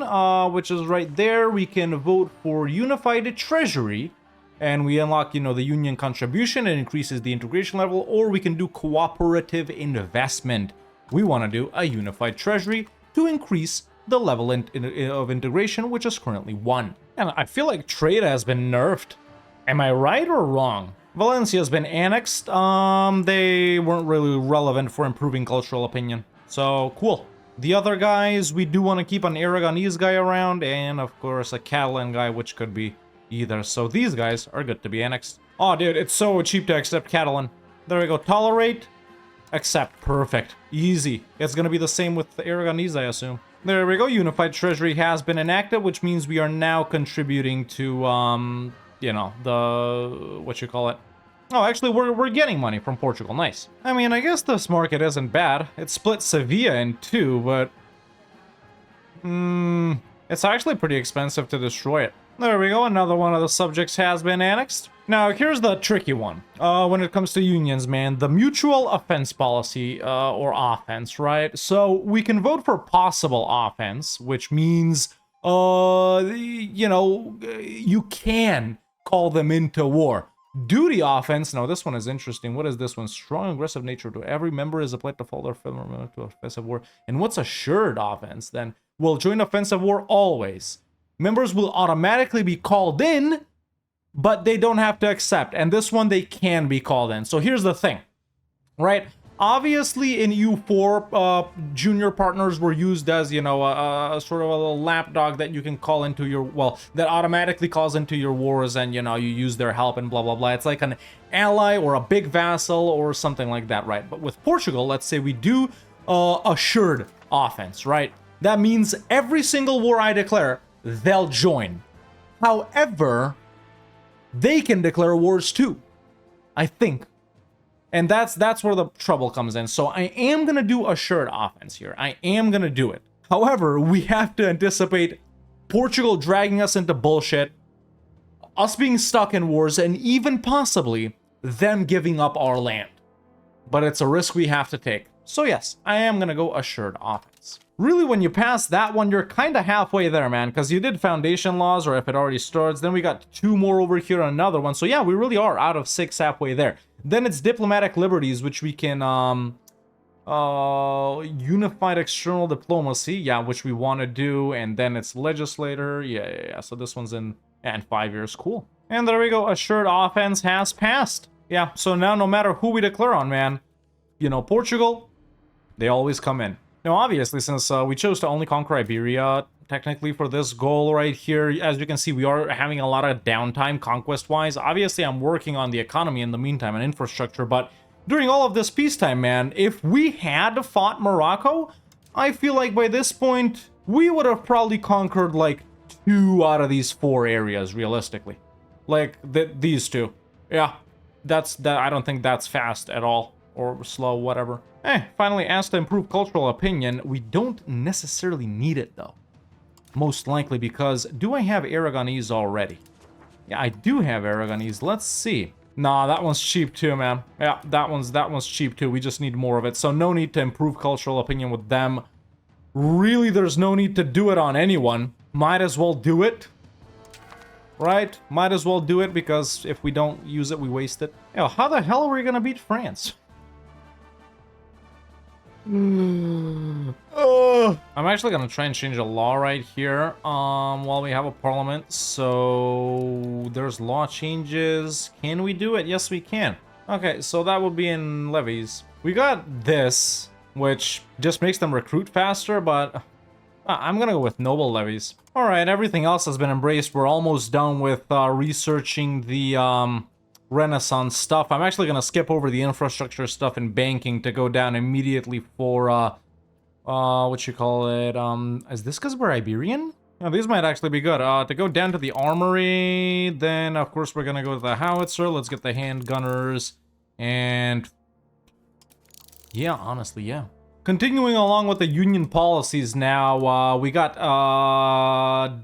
which is right there. We can vote for unified treasury, and we unlock, you know, the union contribution. It increases the integration level, or we can do cooperative investment. We want to do a unified treasury to increase the level of integration, which is currently 1. And I feel like trade has been nerfed. Am I right or wrong? Valencia has been annexed. They weren't really relevant for improving cultural opinion. So, cool. The other guys, we do want to keep an Aragonese guy around, and of course a Catalan guy, which could be either. So these guys are good to be annexed. Oh, dude, it's so cheap to accept Catalan. There we go. Tolerate. Accept. Perfect. Easy. It's going to be the same with the Aragonese, I assume. There we go. Unified Treasury has been enacted, which means we are now contributing to, you know, the... what you call it? Oh, actually, we're getting money from Portugal. Nice. I mean, I guess this market isn't bad. It split Sevilla in 2, but... it's actually pretty expensive to destroy it. There we go. Another one of the subjects has been annexed. Now, here's the tricky one. When it comes to unions, man, the mutual offense policy, or offense, right? So we can vote for possible offense, which means, you know, you can call them into war. Duty offense, no, this one is interesting. What is this one? Strong aggressive nature to every member is applied to follow their fellow member to offensive war. And what's assured offense then? Will join offensive war always. Members will automatically be called in, but they don't have to accept. And this one, they can be called in. So here's the thing, right? Obviously, in EU4, junior partners were used as, you know, a sort of a little lapdog that you can call into your, well, that automatically calls into your wars, and, you know, you use their help and blah, blah, blah. It's like an ally or a big vassal or something like that, right? But with Portugal, let's say we do assured offense, right? That means every single war I declare, they'll join. However, they can declare wars too, I think. And that's where the trouble comes in. So I am going to do assured offense here. I am going to do it. However, we have to anticipate Portugal dragging us into bullshit, us being stuck in wars, and even possibly them giving up our land. But it's a risk we have to take. So yes, I am going to go assured offense. Really, when you pass that one, you're kind of halfway there, man, because you did foundation laws, or if it already starts, then we got 2 more over here, another one. So yeah, we really are out of 6 halfway there. Then it's diplomatic liberties, which we can, unified external diplomacy, yeah, which we want to do, and then it's legislator, yeah. So this one's in 5 years, cool. And there we go, assured offense has passed. Yeah, so now no matter who we declare on, man, you know, Portugal, they always come in. Now, obviously, since we chose to only conquer Iberia, technically for this goal right here, as you can see, we are having a lot of downtime conquest-wise. Obviously, I'm working on the economy in the meantime and infrastructure, but during all of this peacetime, man, if we had fought Morocco, I feel like by this point, we would have probably conquered, like, 2 out of these 4 areas, realistically. Like, these 2. Yeah, I don't think that's fast at all. Or slow, whatever. Finally asked to improve cultural opinion. We don't necessarily need it, though. Most likely because, do I have Aragonese already? Yeah, I do have Aragonese. Let's see. Nah, that one's cheap too, man. Yeah, that one's cheap too. We just need more of it. So no need to improve cultural opinion with them. Really, there's no need to do it on anyone. Might as well do it. Right? Might as well do it, because if we don't use it, we waste it. Yo, how the hell are we gonna beat France? I'm actually gonna try and change a law right here while we have a parliament. So there's law changes. Can we do it? Yes, we can. Okay, so that would be in levies. We got this, which just makes them recruit faster, but I'm gonna go with noble levies. All right, everything else has been embraced. We're almost done with researching the Renaissance stuff. I'm actually gonna skip over the infrastructure stuff and banking to go down immediately for what you call it, is this because we're Iberian? Oh, these might actually be good. To go down to the armory, then of course we're gonna go to the howitzer. Let's get the handgunners, and yeah, honestly, yeah. Continuing along with the union policies now, we got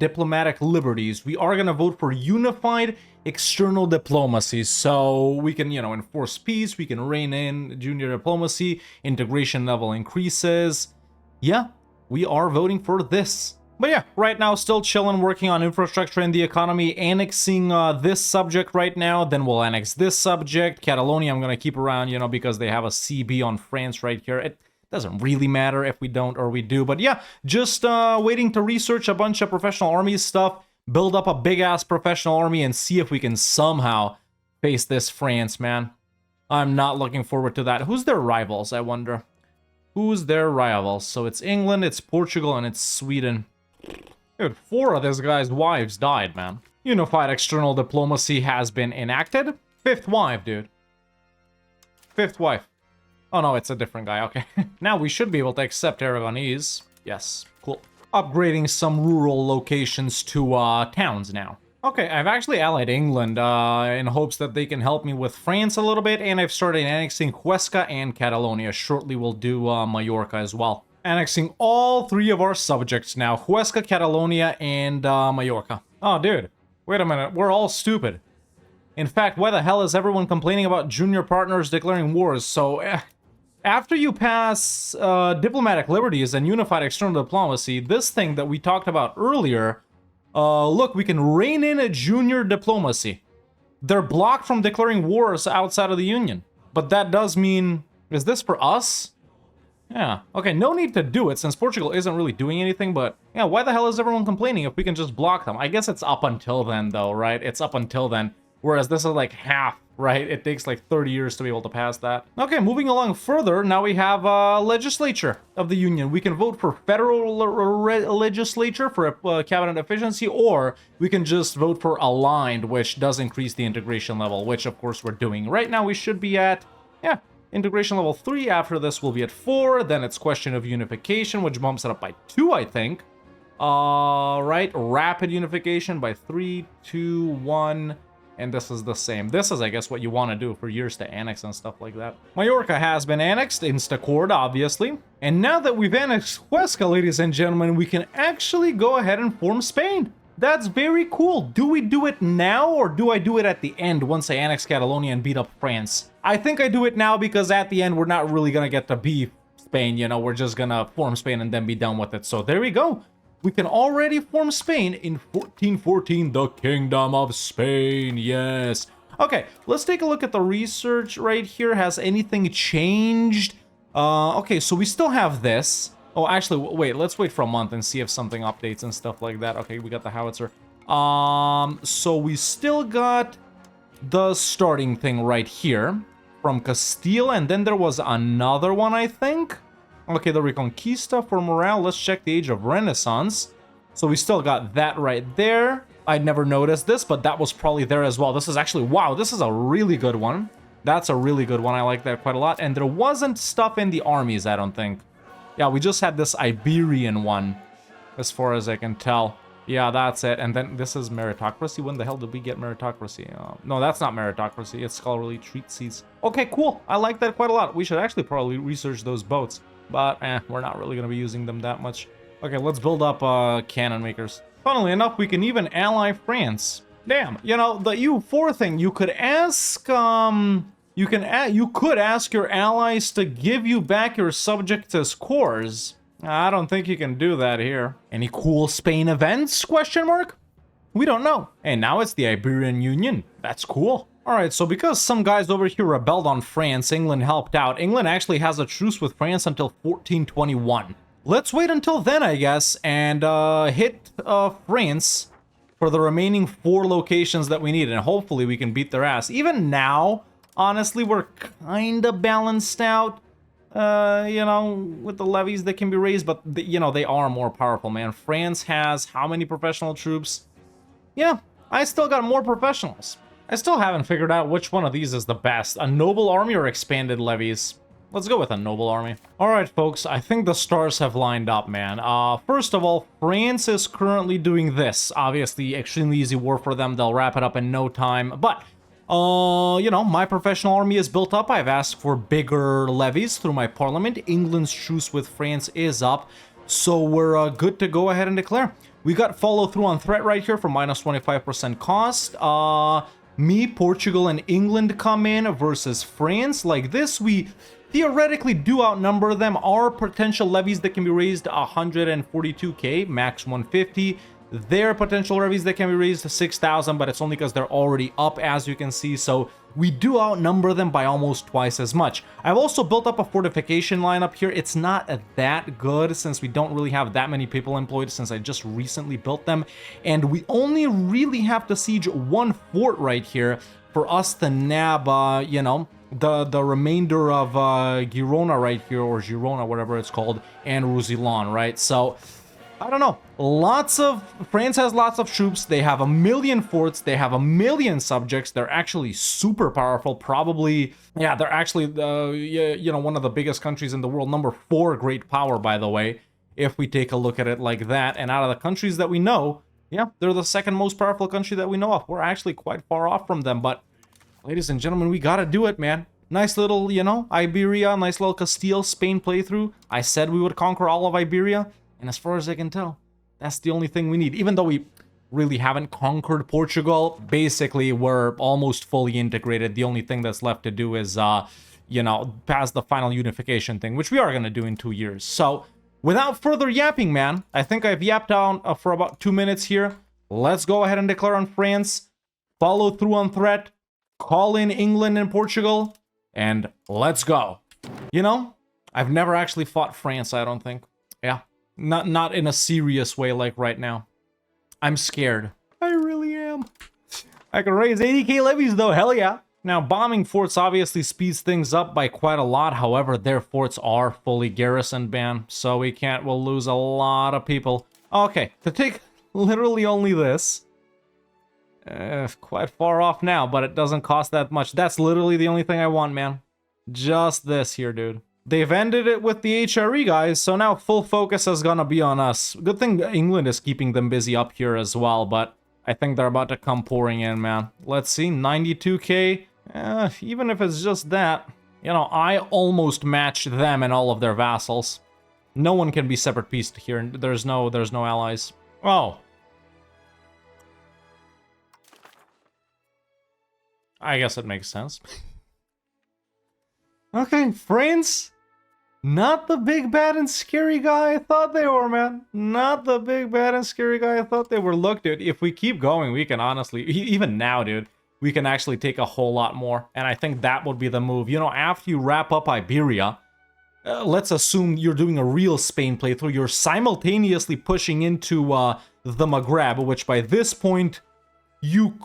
diplomatic liberties. We are gonna vote for unified external diplomacy, so we can, you know, enforce peace, we can rein in junior diplomacy, integration level increases. Yeah, we are voting for this. But yeah, right now still chilling, working on infrastructure and the economy, annexing this subject right now, then we'll annex this subject. Catalonia I'm gonna keep around, you know, because they have a CB on France right here. It doesn't really matter if we don't or we do, but yeah, just waiting to research a bunch of professional armies stuff, build up a big-ass professional army, and see if we can somehow face this France, man. I'm not looking forward to that. Who's their rivals, I wonder? Who's their rivals? So it's England, it's Portugal, and it's Sweden. Dude, 4 of this guy's wives died, man. Unified external diplomacy has been enacted. 5th wife, dude. 5th wife. Oh no, it's a different guy, okay. Now we should be able to accept Aragonese. Yes, cool. Upgrading some rural locations to towns now. Okay, I've actually allied England in hopes that they can help me with France a little bit, and I've started annexing Huesca and Catalonia. Shortly we'll do Mallorca as well. Annexing all 3 of our subjects now. Huesca, Catalonia, and Mallorca. Oh, dude. Wait a minute. We're all stupid. In fact, why the hell is everyone complaining about junior partners declaring wars? So, after you pass diplomatic liberties and unified external diplomacy, this thing that we talked about earlier, look, we can rein in a junior diplomacy. They're blocked from declaring wars outside of the Union. But that does mean... Is this for us? Yeah. Okay, no need to do it since Portugal isn't really doing anything, but yeah, why the hell is everyone complaining if we can just block them? I guess it's up until then, though, right? It's up until then. Whereas this is like half, right? It takes like 30 years to be able to pass that. Okay, moving along further, now we have legislature of the Union. We can vote for federal legislature for cabinet efficiency, or we can just vote for aligned, which does increase the integration level, which of course we're doing. Right now we should be at, yeah, integration level 3. After this we'll be at 4. Then it's question of unification, which bumps it up by 2, I think. Right, rapid unification by 3, 2, 1... And this is the same. This is, I guess, what you want to do for years to annex and stuff like that. Majorca has been annexed, Instacord, obviously. And now that we've annexed Huesca, ladies and gentlemen, we can actually go ahead and form Spain. That's very cool. Do we do it now, or do I do it at the end once I annex Catalonia and beat up France? I think I do it now because at the end, we're not really going to get to be Spain, you know, we're just going to form Spain and then be done with it. So there we go. We can already form Spain in 1414, the Kingdom of Spain, yes. Okay, let's take a look at the research right here. Has anything changed? Okay, so we still have this. Oh, actually, wait, let's wait for a month and see if something updates and stuff like that. Okay, we got the howitzer. So we still got the starting thing right here from Castile, and then there was another one, I think. Okay, the Reconquista for morale. Let's check the Age of Renaissance. So we still got that right there. I'd never noticed this, but that was probably there as well. This is actually, wow, this is a really good one. That's a really good one. I like that quite a lot. And there wasn't stuff in the armies, I don't think. Yeah, we just had this Iberian one, as far as I can tell. Yeah, that's it. And then this is meritocracy. When the hell did we get meritocracy? No, that's not meritocracy. It's scholarly treatises. Okay, cool. I like that quite a lot. We should actually probably research those boats. But, we're not really going to be using them that much. Okay, let's build up cannon makers. Funnily enough, we can even ally France. Damn, you know, the EU4 thing, you could ask, you could ask your allies to give you back your subjects as cores. I don't think you can do that here. Any cool Spain events, question mark? We don't know. And now it's the Iberian Union. That's cool. Alright, so because some guys over here rebelled on France, England helped out. England actually has a truce with France until 1421. Let's wait until then, I guess, and hit France for the remaining 4 locations that we need, and hopefully we can beat their ass. Even now, honestly, we're kinda balanced out, you know, with the levies that can be raised, but, you know, they are more powerful, man. France has how many professional troops? Yeah, I still got more professionals. I still haven't figured out which one of these is the best, a noble army or expanded levies. Let's go with a noble army. Alright, folks, I think the stars have lined up, man. First of all, France is currently doing this. Obviously, extremely easy war for them. They'll wrap it up in no time. But, you know, my professional army is built up. I've asked for bigger levies through my parliament. England's truce with France is up. So we're good to go ahead and declare. We got follow through on threat right here for minus 25% cost. Me, Portugal, and England come in versus France. Like this, we theoretically do outnumber them. Our potential levies that can be raised 142k, max 150. Their potential levies that can be raised 6,000, but it's only because they're already up, as you can see. So we do outnumber them by almost twice as much. I've also built up a fortification lineup here. It's not that good since we don't really have that many people employed since I just recently built them. And we only really have to siege 1 fort right here for us to nab, you know, the remainder of Girona right here, or Girona, whatever it's called, and Roussillon, right? So I don't know. France has lots of troops. They have 1 million forts. They have 1 million subjects. They're actually super powerful. Probably, yeah, they're actually, you know, one of the biggest countries in the world. Number 4 great power, by the way, if we take a look at it like that. And out of the countries that we know, yeah, they're the 2nd most powerful country that we know of. We're actually quite far off from them. But, ladies and gentlemen, we gotta do it, man. Nice little, you know, Iberia, nice little Castile, Spain playthrough. I said we would conquer all of Iberia. And as far as I can tell, that's the only thing we need. Even though we really haven't conquered Portugal, basically we're almost fully integrated. The only thing that's left to do is, you know, pass the final unification thing, which we are going to do in 2 years. So without further yapping, man, I think I've yapped out for about 2 minutes here. Let's go ahead and declare on France, follow through on threat, call in England and Portugal, and let's go. You know, I've never actually fought France, I don't think. Yeah. Not in a serious way like right now. I'm scared. I really am. I can raise 80k levies though, hell yeah. Now, bombing forts obviously speeds things up by quite a lot. However, their forts are fully garrisoned, man. So we'll lose a lot of people. Okay, to take literally only this. Quite far off now, but it doesn't cost that much. That's literally the only thing I want, man. Just this here, dude. They've ended it with the HRE guys, so now full focus is gonna be on us. Good thing England is keeping them busy up here as well, but I think they're about to come pouring in, man. Let's see, 92k. Even if it's just that, you know, I almost matched them and all of their vassals. No one can be separate pieced here. There's no allies. Oh. I guess it makes sense. Okay, friends. Not the big bad and scary guy I thought they were, man. Not the big bad and scary guy I thought they were. Look, dude, if we keep going, we can honestly, even now, dude, we can actually take a whole lot more. And I think that would be the move. You know, after you wrap up Iberia, let's assume you're doing a real Spain playthrough. You're simultaneously pushing into the Maghreb, which by this point, you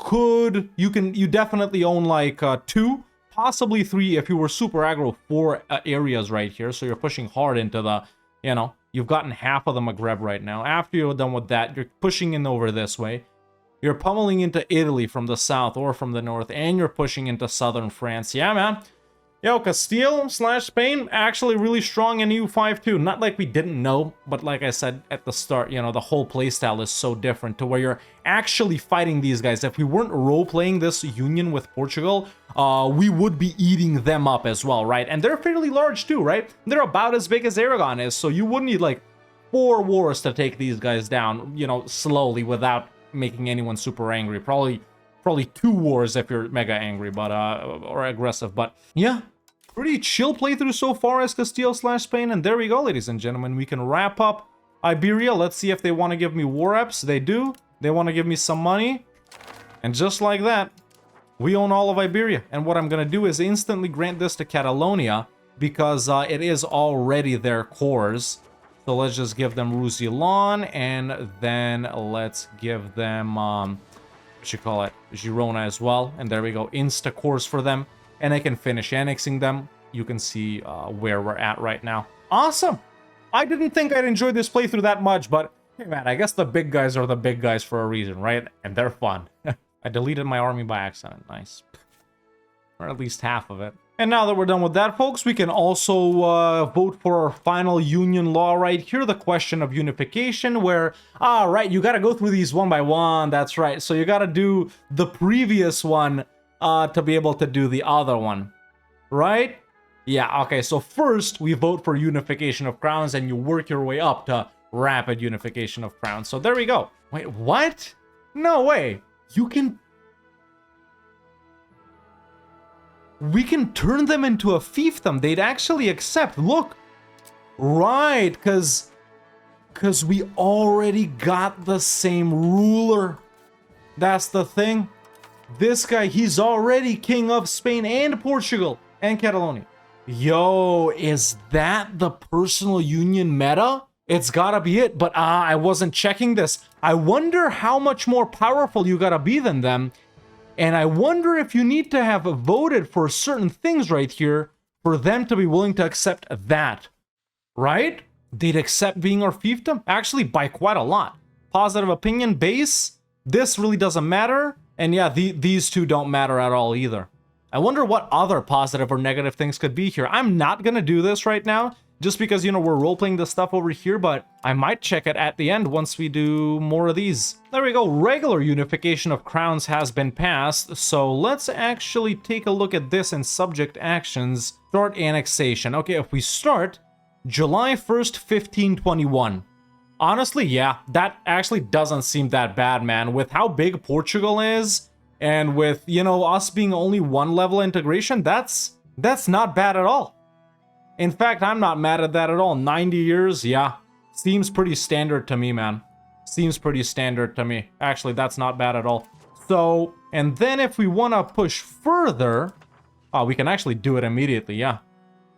definitely own like 2, possibly 3 if you were super aggro, 4 areas right here. So you're pushing hard into the, you know, you've gotten half of the Maghreb right now. After you're done with that, you're pushing in over this way. You're pummeling into Italy from the south or from the north, and you're pushing into southern France. Yeah, man. Yo, Castile / Spain, actually really strong in EU5 too. Not like we didn't know, but like I said at the start, you know, the whole playstyle is so different to where you're actually fighting these guys. If we weren't role-playing this union with Portugal, we would be eating them up as well, right? And they're fairly large too, right? They're about as big as Aragon is, so you wouldn't need like 4 wars to take these guys down, you know, slowly without making anyone super angry. Probably 2 wars if you're mega angry, but or aggressive. But yeah, pretty chill playthrough so far as Castile / Spain. And there we go, ladies and gentlemen. We can wrap up Iberia. Let's see if they want to give me war reps. They do. They want to give me some money. And just like that, we own all of Iberia. And what I'm going to do is instantly grant this to Catalonia because it is already their cores. So let's just give them Roussillon, and then let's give them, what you call it, Girona as well. And there we go, insta-cores for them. And I can finish annexing them. You can see where we're at right now. Awesome! I didn't think I'd enjoy this playthrough that much, but hey man, I guess the big guys are the big guys for a reason, right? And they're fun. I deleted my army by accident, nice. Or at least half of it. And now that we're done with that, folks, we can also vote for our final union law right here, the question of unification, where, right, you gotta go through these one by one, that's right. So you gotta do the previous one to be able to do the other one, right? Yeah, okay, so first we vote for unification of crowns, and you work your way up to rapid unification of crowns. So there we go. Wait, what? No way. You can... We can turn them into a fiefdom. They'd actually accept. Look. Right, because we already got the same ruler. That's the thing. This guy, he's already king of Spain and Portugal and Catalonia. Yo, is that the personal union meta? It's gotta be it, but I wasn't checking this. I wonder how much more powerful you gotta be than them. And I wonder if you need to have voted for certain things right here for them to be willing to accept that, right? They'd accept being our fiefdom? Actually, by quite a lot. Positive opinion base, this really doesn't matter. And yeah, these two don't matter at all either. I wonder what other positive or negative things could be here. I'm not gonna do this right now, just because, you know, we're role-playing this stuff over here, but I might check it at the end once we do more of these. There we go, regular unification of crowns has been passed, so let's actually take a look at this in subject actions. Start annexation. Okay, if we start July 1st, 1521. Honestly, yeah, that actually doesn't seem that bad, man. With how big Portugal is, and with, you know, us being only 1 level integration, that's not bad at all. In fact, I'm not mad at that at all. 90 years, yeah. Seems pretty standard to me, man. Seems pretty standard to me. Actually, that's not bad at all. So, and then if we want to push further, we can actually do it immediately, yeah.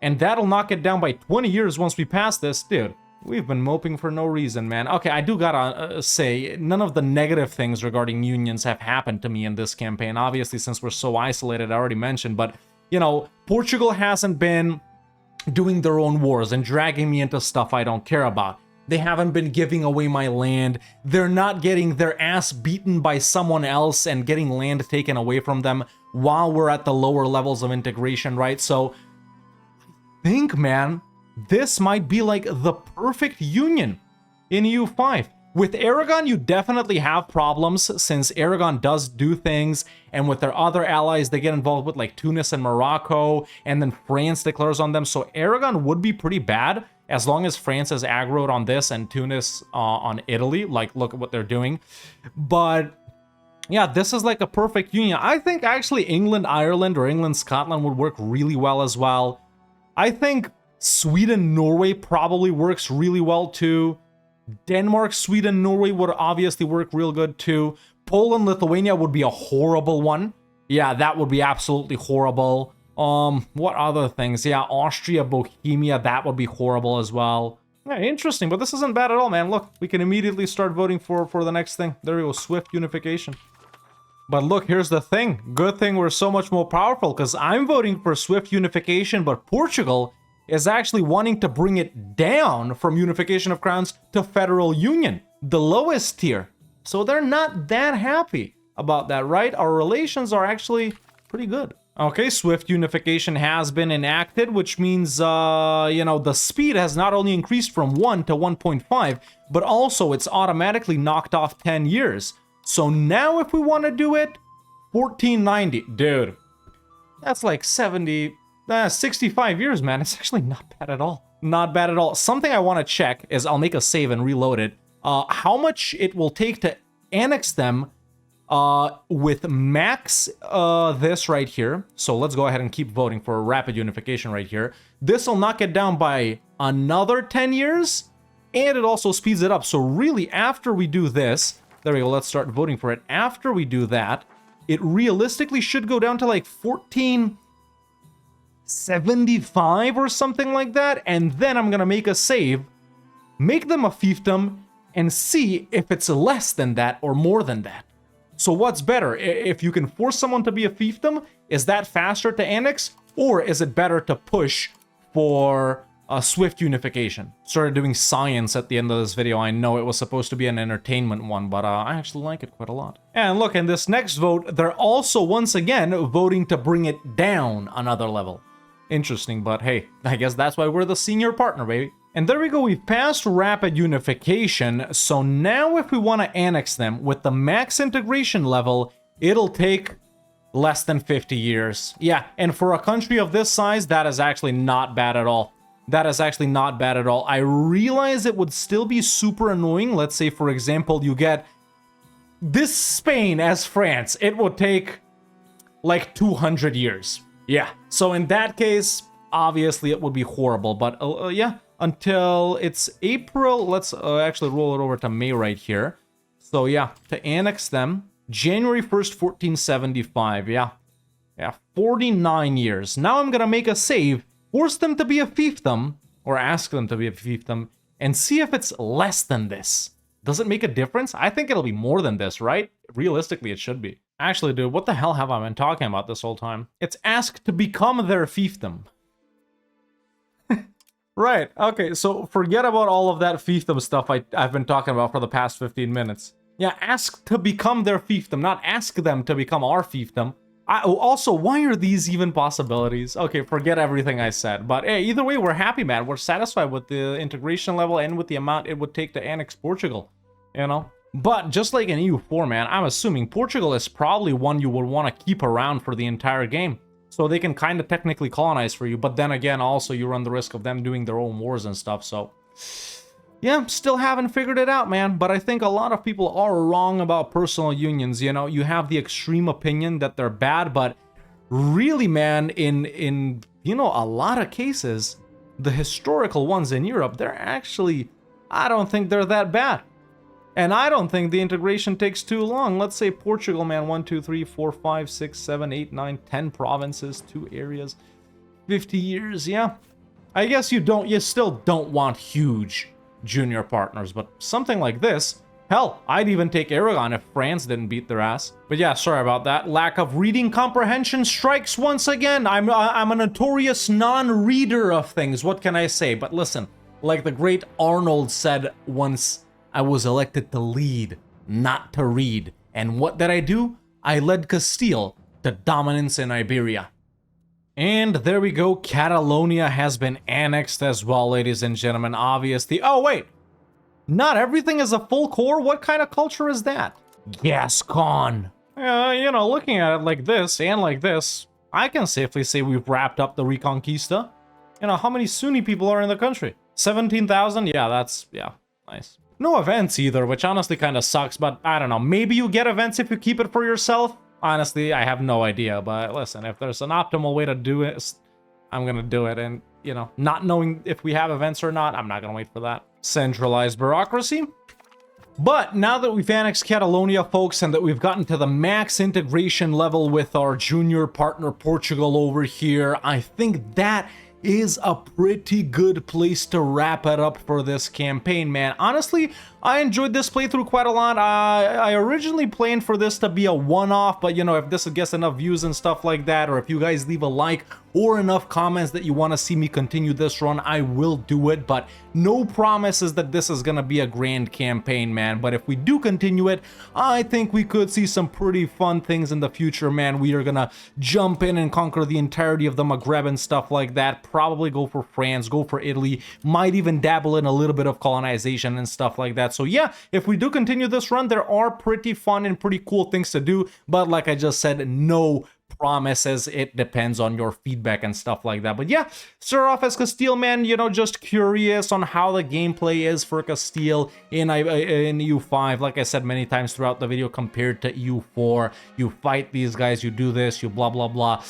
And that'll knock it down by 20 years once we pass this. Dude, we've been moping for no reason, man. Okay, I do gotta say, none of the negative things regarding unions have happened to me in this campaign. Obviously, since we're so isolated, I already mentioned. But, you know, Portugal hasn't been doing their own wars and dragging me into stuff I don't care about. They haven't been giving away my land. They're not getting their ass beaten by someone else and getting land taken away from them while we're at the lower levels of integration, right? So I think, man, this might be like the perfect union in EU5. With Aragon, you definitely have problems since Aragon does do things, and with their other allies, they get involved with like Tunis and Morocco, and then France declares on them. So Aragon would be pretty bad as long as France is aggroed on this and Tunis on Italy. Like, look at what they're doing. But yeah, this is like a perfect union. I think actually England, Ireland, or England, Scotland would work really well as well. I think Sweden, Norway probably works really well too. Denmark, Sweden, Norway would obviously work real good too. Poland, Lithuania would be a horrible one. Yeah, that would be absolutely horrible. What other things? Yeah, Austria, Bohemia, that would be horrible as well. Yeah, interesting, but this isn't bad at all, man. Look, we can immediately start voting for the next thing. There we go, swift unification. But look, here's the thing. Good thing we're so much more powerful, because I'm voting for swift unification, but Portugal is actually wanting to bring it down from unification of crowns to federal union, the lowest tier. So they're not that happy about that, right? Our relations are actually pretty good. Okay, swift unification has been enacted, which means, you know, the speed has not only increased from 1 to 1.5, but also it's automatically knocked off 10 years. So now if we want to do it, 1490. Dude, that's like 65 years, man. It's actually not bad at all. Not bad at all. Something I want to check is, I'll make a save and reload it, how much it will take to annex them with max this right here. So let's go ahead and keep voting for a rapid unification right here. This will knock it down by another 10 years, and it also speeds it up. So really, after we do this, there we go, let's start voting for it. After we do that, it realistically should go down to like 1475 or something like that, and then I'm gonna make a save, make them a fiefdom, and see if it's less than that or more than that. So what's better? If you can force someone to be a fiefdom, is that faster to annex, or is it better to push for a swift unification? Started doing science at the end of this video. I know it was supposed to be an entertainment one, but I actually like it quite a lot. And look, in this next vote, they're also once again voting to bring it down another level. Interesting, but hey, I guess that's why we're the senior partner, baby. And there we go, we've passed rapid unification, so now if we want to annex them with the max integration level, it'll take less than 50 years. Yeah, and for a country of this size, that is actually not bad at all. That is actually not bad at all. I realize it would still be super annoying. Let's say, for example, you get this Spain as France. It would take like 200 years. Yeah, so in that case, obviously it would be horrible, but yeah, until it's April, let's actually roll it over to May right here. So yeah, to annex them, January 1st, 1475, yeah, 49 years. Now I'm gonna make a save, force them to be a fiefdom, or ask them to be a fiefdom, and see if it's less than this. Does it make a difference? I think it'll be more than this, right? Realistically, it should be. Actually, dude, what the hell have I been talking about this whole time? It's ask to become their fiefdom. Right, okay, so forget about all of that fiefdom stuff I've been talking about for the past 15 minutes. Yeah, ask to become their fiefdom, not ask them to become our fiefdom. Also, why are these even possibilities? Okay, forget everything I said. But hey, either way, we're happy, man. We're satisfied with the integration level and with the amount it would take to annex Portugal, you know? But just like in EU4, man, I'm assuming Portugal is probably one you would want to keep around for the entire game. So they can kind of technically colonize for you, but then again, also you run the risk of them doing their own wars and stuff, so... Yeah, still haven't figured it out, man, but I think a lot of people are wrong about personal unions, you know? You have the extreme opinion that they're bad, but really, man, in you know, a lot of cases, the historical ones in Europe, they're actually... I don't think they're that bad. And I don't think the integration takes too long. Let's say Portugal, man, 1, 2, 3, 4, 5, 6, 7, 8, 9, 10 provinces, 2 areas, 50 years, yeah. I guess you still don't want huge junior partners, but something like this, hell, I'd even take Aragon if France didn't beat their ass. But yeah, sorry about that. Lack of reading comprehension strikes once again. I'm a notorious non-reader of things, what can I say? But listen, like the great Arnold said once, I was elected to lead, not to read. And what did I do? I led Castile to dominance in Iberia. And there we go, Catalonia has been annexed as well, ladies and gentlemen, obviously. Oh, wait! Not everything is a full core? What kind of culture is that? Gascon. You know, looking at it like this and like this, I can safely say we've wrapped up the Reconquista. You know, how many Sunni people are in the country? 17,000? Yeah, nice. No events either, which honestly kind of sucks, but I don't know. Maybe you get events if you keep it for yourself? Honestly, I have no idea, but listen, if there's an optimal way to do it, I'm gonna do it. And, you know, not knowing if we have events or not, I'm not gonna wait for that. Centralized bureaucracy. But now that we've annexed Catalonia, folks, and that we've gotten to the max integration level with our junior partner Portugal over here, I think that is a pretty good place to wrap it up for this campaign, man. Honestly, I enjoyed this playthrough quite a lot. I originally planned for this to be a one-off, but you know, if this gets enough views and stuff like that, or if you guys leave a like or enough comments that you want to see me continue this run, I will do it, but no promises that this is gonna be a grand campaign, man. But if we do continue it, I think we could see some pretty fun things in the future, man. We are gonna jump in and conquer the entirety of the Maghreb and stuff like that, probably go for France, go for Italy, might even dabble in a little bit of colonization and stuff like that. So yeah, if we do continue this run, there are pretty fun and pretty cool things to do, but like I just said, no promises. It depends on your feedback and stuff like that. But yeah, start off as Castile, man. You know, just curious on how the gameplay is for Castile in EU5. Like I said many times throughout the video, compared to EU4, you fight these guys, you do this, you blah blah blah.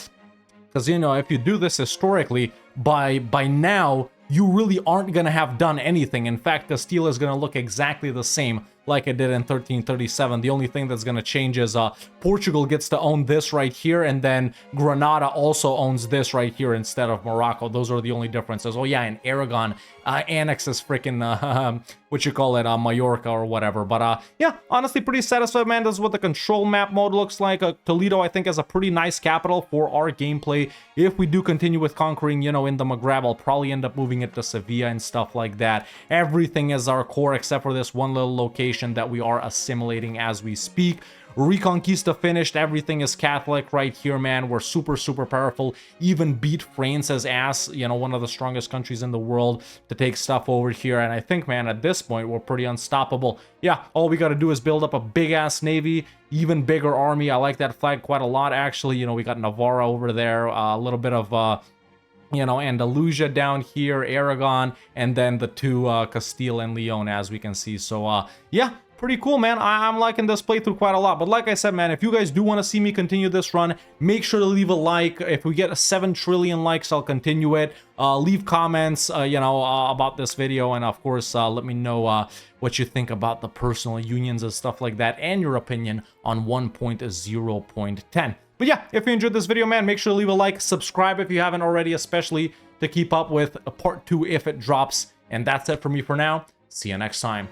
Because, you know, if you do this historically, by now you really aren't gonna have done anything. In fact, Castile is gonna look exactly the same like it did in 1337. The only thing that's gonna change is Portugal gets to own this right here, and then Granada also owns this right here instead of Morocco. Those are the only differences. Oh yeah, and Aragon annexes freaking what you call it, Mallorca or whatever. But yeah, honestly pretty satisfied, man. This is what the control map mode looks like. Toledo, I think, is a pretty nice capital for our gameplay. If we do continue with conquering, you know, in the Maghreb, I'll probably end up moving it to Sevilla and stuff like that. Everything is our core except for this one little location that we are assimilating as we speak. Reconquista finished. Everything is Catholic right here, man. We're super powerful. Even beat France's ass, you know, one of the strongest countries in the world, to take stuff over here. And I think, man, at this point, we're pretty unstoppable. Yeah, all we got to do is build up a big-ass navy, even bigger army. I like that flag quite a lot, actually. You know, we got Navarra over there, a little bit of you know, Andalusia down here, Aragon, and then the two Castile and Leon, as we can see. So yeah, pretty cool, man. I'm liking this playthrough quite a lot. But like I said, man, if you guys do want to see me continue this run, make sure to leave a like. If we get 7 trillion likes, I'll continue it. Leave comments, you know, about this video, and of course, let me know what you think about the personal unions and stuff like that, and your opinion on 1.0.10. But yeah, if you enjoyed this video, man, make sure to leave a like, subscribe if you haven't already, especially to keep up with part 2 if it drops. And that's it for me for now. See you next time.